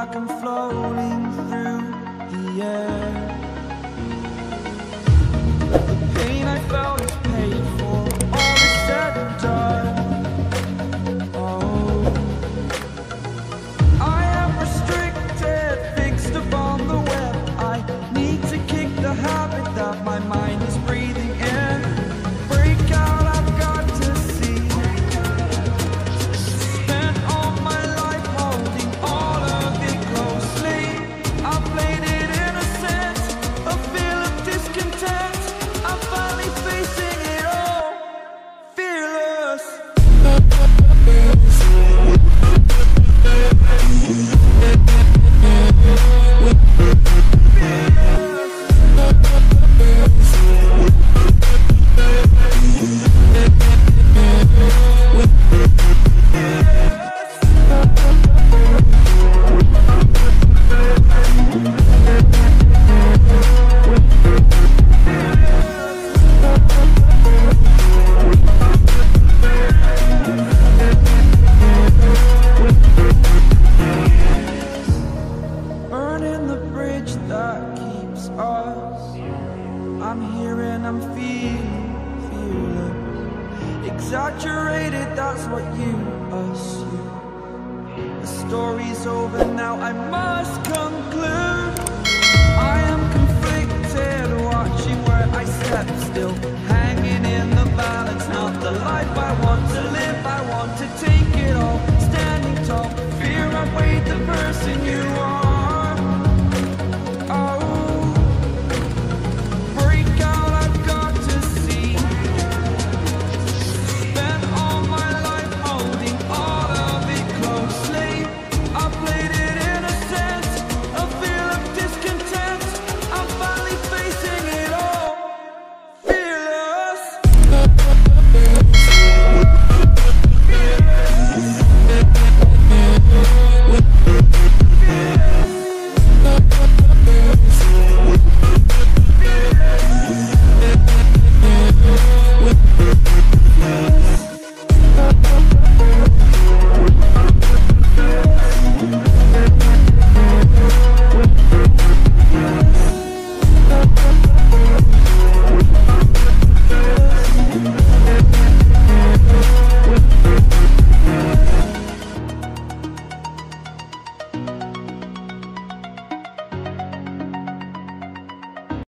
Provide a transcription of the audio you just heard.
like I'm floating through the air. The pain I felt is paid for, all is said and done. Oh, I am restricted, fixed upon the web. I need to kick the habit that my mind is breathing in. Break out, I've got to see. Spent all my life holding all of it closely. I played it innocent, a feel of discontent. I'm finally facing it all, fearless. Burning the bridge that keeps us. I'm here and I'm feeling exaggerated, that's what you assume. The story's over now, I must conclude. I am conflicted, watching where I step still, hanging in the balance. Not the life I want to live, I want to take it all. Standing tall, fear I weighed the person you